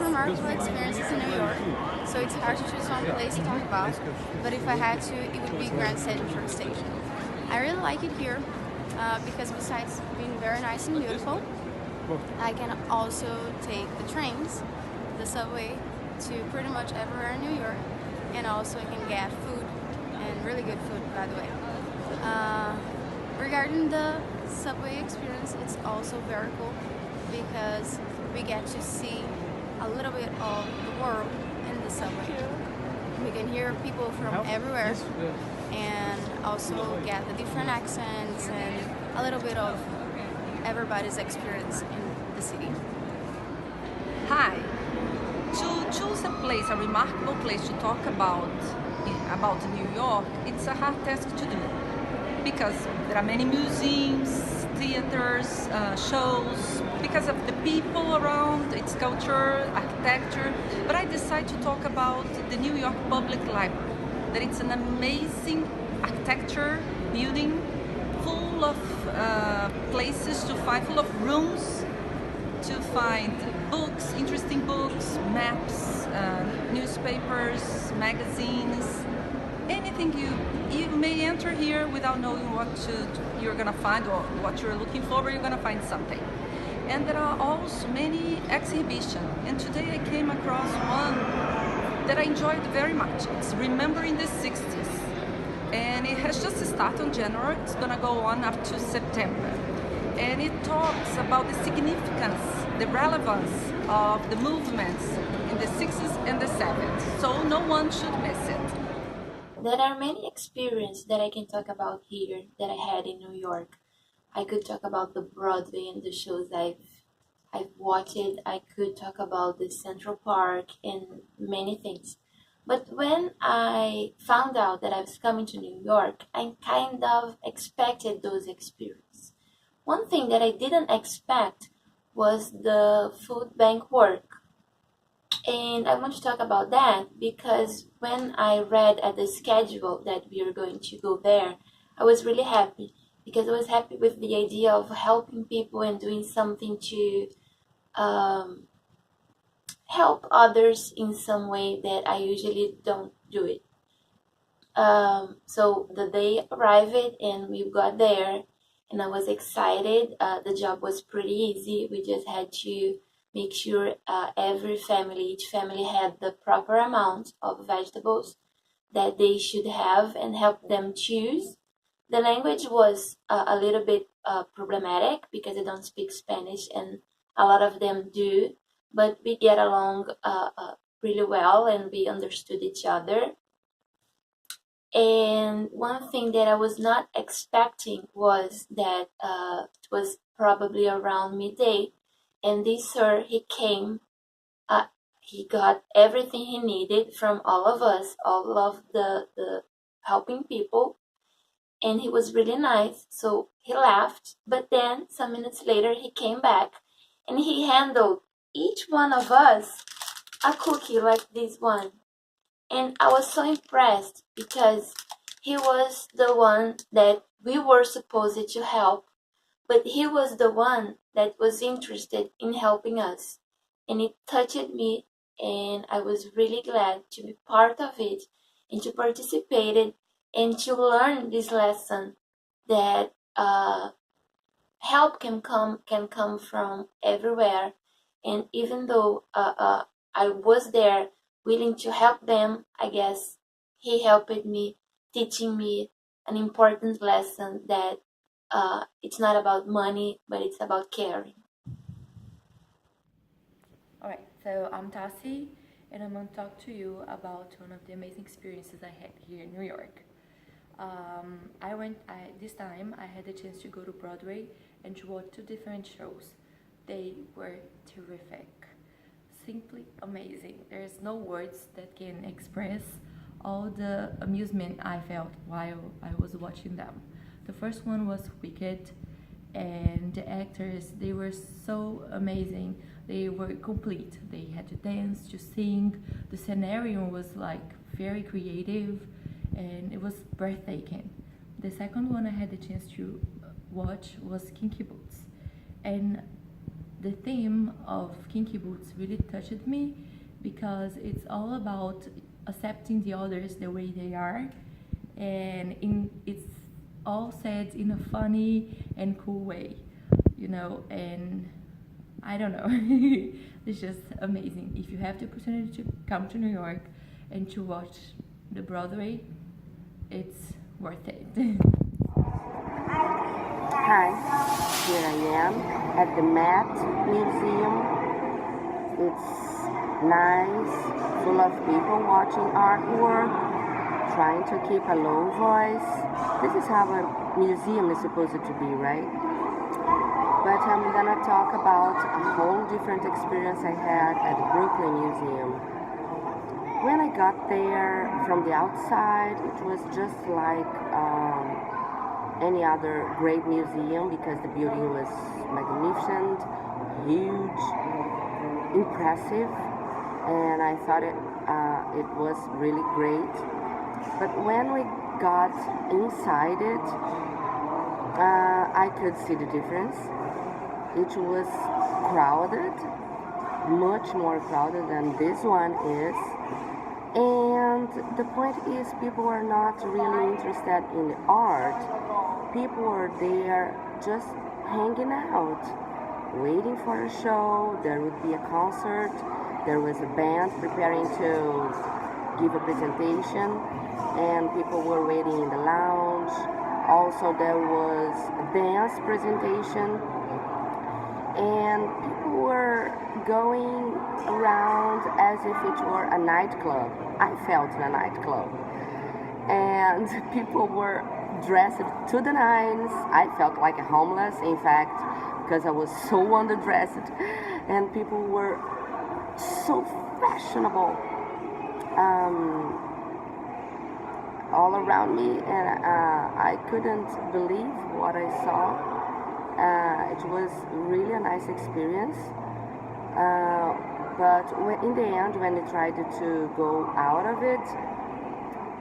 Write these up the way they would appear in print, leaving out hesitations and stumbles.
remarkable experiences in New York, so it's hard to choose one place to talk about, but if I had to, it would be Grand Central Station. I really like it here because besides being very nice and beautiful, I can also take the trains, the subway, to pretty much everywhere in New York, and also I can get food, and really good food, by the way. Regarding the subway experience, it's also very cool because we get to see a little bit of the world in the subway. We can hear people from everywhere and also get the different accents and a little bit of everybody's experience in the city. Hi. To choose a place, a remarkable place to talk about New York, it's a hard task to do because there are many museums, theaters, shows, because of the people around, its culture, architecture. But I decided to talk about the New York Public Library, that it's an amazing architecture building full of places to find, full of rooms to find books, interesting books, maps, newspapers, magazines, anything you may enter here without knowing what you're gonna find or what you're looking for, but you're gonna find something. And there are also many exhibitions, and today I came across one that I enjoyed very much. It's Remembering the 60s, and it has just started in January. It's gonna go on up to September. And it talks about the significance, the relevance of the movements in the 60s and the 70s, so no one should miss it. There are many experiences that I can talk about here that I had in New York. I could talk about the Broadway and the shows I've watched. I could talk about the Central Park and many things. But when I found out that I was coming to New York, I kind of expected those experiences. One thing that I didn't expect was the food bank work. And I want to talk about that because when I read at the schedule that we are going to go there, I was really happy because I was happy with the idea of helping people and doing something to help others in some way that I usually don't do it. So the day arrived and we got there and I was excited. The job was pretty easy. We just had to make sure each family had the proper amount of vegetables that they should have and help them choose. The language was a little bit problematic because I don't speak Spanish and a lot of them do, but we get along really well and we understood each other. And one thing that I was not expecting was that it was probably around midday, and this sir, he came, he got everything he needed from all of us, all of the helping people, and he was really nice. So he left, but then some minutes later he came back, and he handled each one of us a cookie like this one. And I was so impressed because he was the one that we were supposed to help, but he was the one that was interested in helping us. And it touched me, and I was really glad to be part of it and to participate in and to learn this lesson that help can come from everywhere. And even though I was there willing to help them, I guess he helped me, teaching me an important lesson that it's not about money, but it's about caring. Alright, so I'm Tassi, and I'm going to talk to you about one of the amazing experiences I had here in New York. This time I had the chance to go to Broadway and to watch 2 different shows. They were terrific, simply amazing. There's no words that can express all the amusement I felt while I was watching them. The first one was Wicked, and the actors, they were so amazing. They were complete. They had to dance, to sing. The scenario was like very creative and it was breathtaking. The second one I had the chance to watch was Kinky Boots, and the theme of Kinky Boots really touched me because it's all about accepting the others the way they are, and it's all said in a funny and cool way, you know, and I don't know. It's just amazing. If you have the opportunity to come to New York and to watch the Broadway, it's worth it. Hi, here I am at the Met Museum. It's nice, full of people watching artwork, trying to keep a low voice. This is how a museum is supposed to be, right? But I'm gonna talk about a whole different experience I had at the Brooklyn Museum. When I got there from the outside, it was just like any other great museum because the building was magnificent, huge, impressive, and I thought it was really great. But when we got inside it, I could see the difference. It was crowded, much more crowded than this one is. And the point is, people are not really interested in the art. People are there just hanging out, waiting for a show. There would be a concert. There was a band preparing to give a presentation, and people were waiting in the lounge. Also, there was a dance presentation, and people were going around as if it were a nightclub. I felt a nightclub. And people were dressed to the nines. I felt like a homeless, in fact, because I was so underdressed. And people were so fashionable all around me, and I couldn't believe what I saw. It was really a nice experience. But in the end, when we tried to go out of it,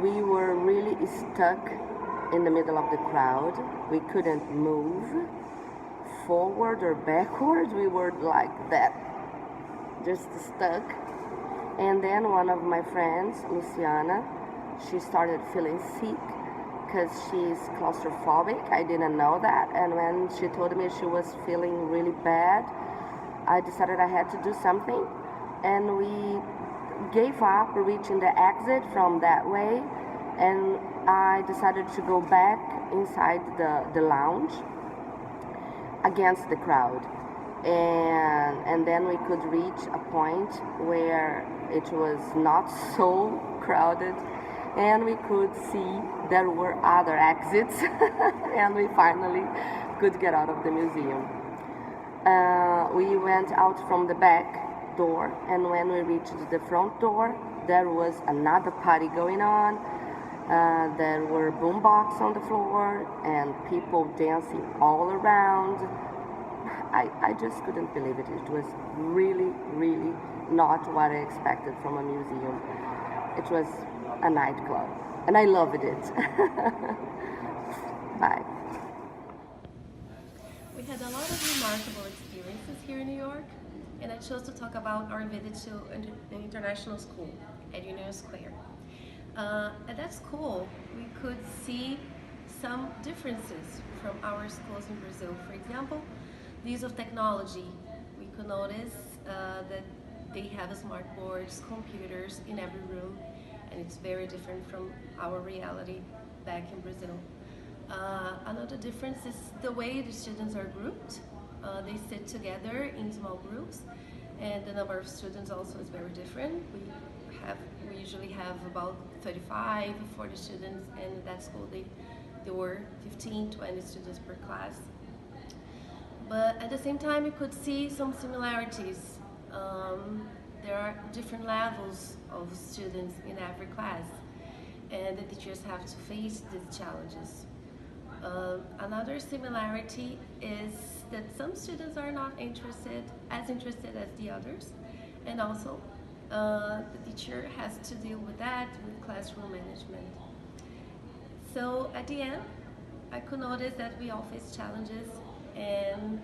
we were really stuck in the middle of the crowd. We couldn't move forward or backward. We were like that, just stuck. And then one of my friends, Luciana, she started feeling sick because she's claustrophobic. I didn't know that. And when she told me she was feeling really bad, I decided I had to do something. And we gave up reaching the exit from that way. And I decided to go back inside the lounge against the crowd. And then we could reach a point where it was not so crowded, and we could see there were other exits, and we finally could get out of the museum. We went out from the back door, and when we reached the front door, there was another party going on. There were boombox on the floor and people dancing all around. I just couldn't believe it. It was really, really not what I expected from a museum. It was a nightclub, and I loved it. Bye. We had a lot of remarkable experiences here in New York, and I chose to talk about our visit to the international school at Union Square. At that school, we could see some differences from our schools in Brazil. For example, the use of technology. We could notice that they have smart boards, computers in every room, and it's very different from our reality back in Brazil. Another difference is the way the students are grouped. They sit together in small groups, and the number of students also is very different. We usually have about 35, 40 students, and at that school there were 15, 20 students per class. But at the same time, you could see some similarities. There are different levels of students in every class, and the teachers have to face these challenges. Another similarity is that some students are not as interested as the others, and also the teacher has to deal with that with classroom management. So at the end, I could notice that we all face challenges, and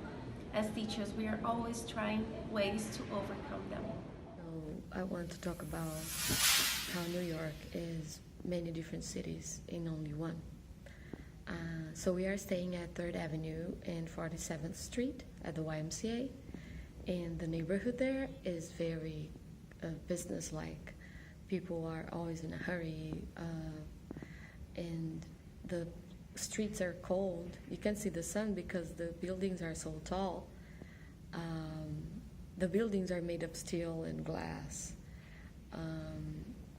as teachers, we are always trying ways to overcome them. So I want to talk about how New York is many different cities in only one. So we are staying at 3rd Avenue and 47th Street at the YMCA, and the neighborhood there is very business-like. People are always in a hurry, and the streets are cold. You can see the sun because the buildings are so tall. The buildings are made of steel and glass.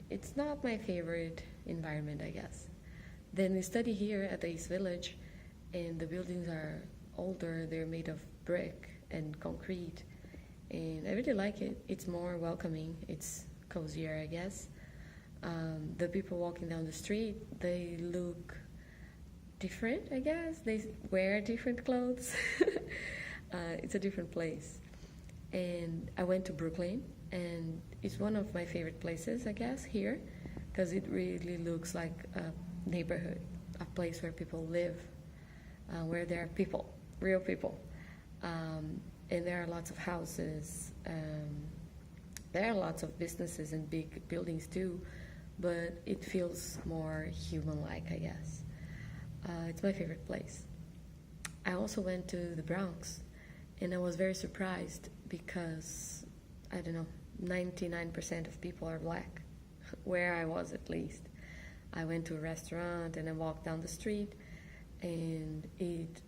It's not my favorite environment, I guess. Then we study here at the East Village, and the buildings are older. They're made of brick and concrete, and I really like it. It's more welcoming. It's cozier, I guess. The people walking down the street, they look different, I guess. They wear different clothes. It's a different place. And I went to Brooklyn, and it's one of my favorite places, I guess, here, because it really looks like a neighborhood, a place where people live, where there are people, real people. And there are lots of houses. There are lots of businesses and big buildings too, but it feels more human-like, I guess. It's my favorite place. I also went to the Bronx, and I was very surprised because, I don't know, 99% of people are black, where I was at least. I went to a restaurant and I walked down the street, and it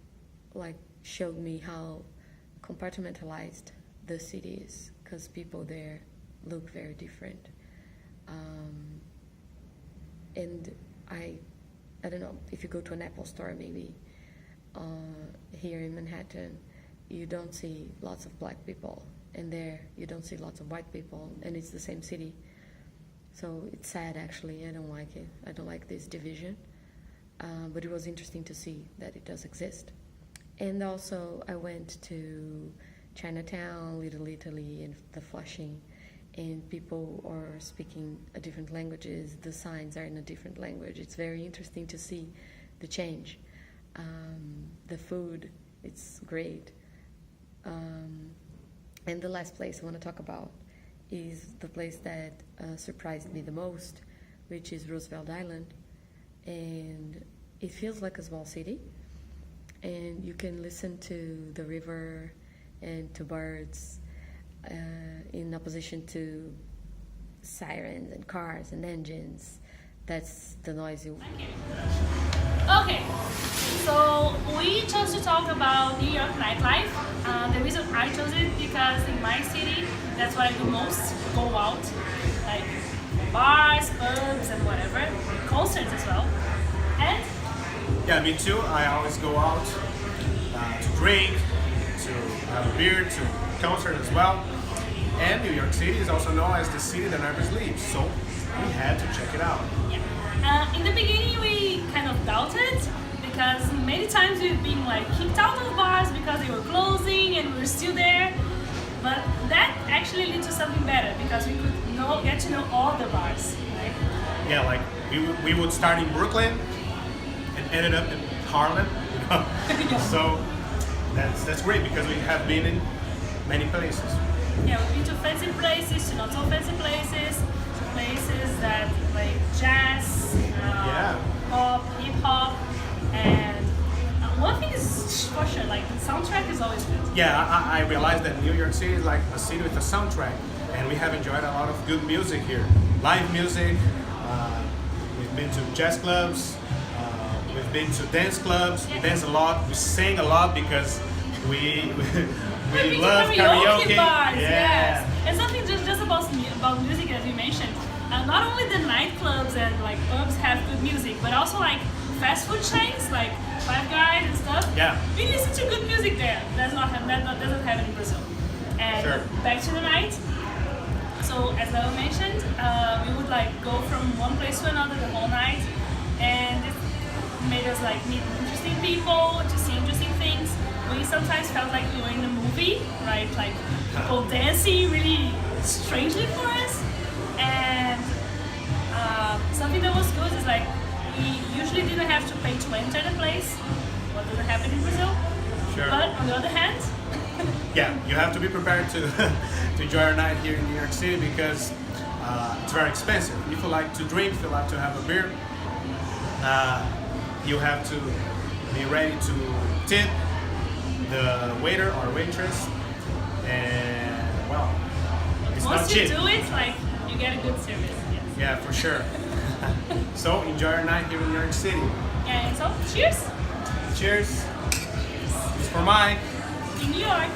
showed me how compartmentalized the city is, because people there look very different. And I don't know, if you go to an Apple store maybe, here in Manhattan, you don't see lots of black people, and there you don't see lots of white people, and it's the same city. So it's sad, actually. I don't like it. I don't like this division. But it was interesting to see that it does exist. And also I went to Chinatown, Little Italy, and the Flushing, and people are speaking different languages. The signs are in a different language. It's very interesting to see the change. The food, it's great. And the last place I want to talk about is the place that surprised me the most, which is Roosevelt Island. And it feels like a small city, and you can listen to the river and to birds in opposition to sirens and cars and engines. That's the noise you... Okay, so we chose to talk about New York nightlife. The reason I chose it because in my city, that's where I do most, go out, like bars, pubs, and whatever, concerts as well. And yeah, me too. I always go out to drink, to have a beer, to concert as well. And New York City is also known as the city that never sleeps, so we had to check it out. Yeah. In the beginning, we kind of doubted because many times we've been kicked out of bars because they were closing and we were still there. But that actually led to something better because we could get to know all the bars, right? Yeah, we would start in Brooklyn and ended up in Harlem, you know? Yeah. So that's great because we have been in many places. Yeah, we've been to fancy places, to not so fancy places, to places that like jazz, pop, hip hop, and one thing is for sure, the soundtrack is always good. Yeah, I realized that New York City is like a city with a soundtrack, and we have enjoyed a lot of good music here. Live music, we've been to jazz clubs, we've been to dance clubs, we dance a lot, we sing a lot because we love karaoke bars, yeah. Yes. And something just about music, as you mentioned, not only the nightclubs and pubs have good music, but also fast food chains like Five Guys and stuff. Yeah. We listen to good music there. That doesn't happen in Brazil. And sure. Back to the night. So as I mentioned, we would go from one place to another the whole night, and it made us meet interesting people, to see interesting things. We sometimes felt like we were in a movie, right? People dancing really strangely for us. And something that was good is we usually didn't have to pay to enter the place. What doesn't happen in Brazil. Sure. But on the other hand, Yeah, you have to be prepared to to enjoy our night here in New York City because it's very expensive. If you like to drink, if you like to have a beer, you have to be ready to tip the waiter or waitress, and well, it's Once not you cheap. do it, like you get a good service. Yes. Yeah, for sure. So enjoy your night here in New York City. And so, cheers Cheers. It's for Mike. in New York.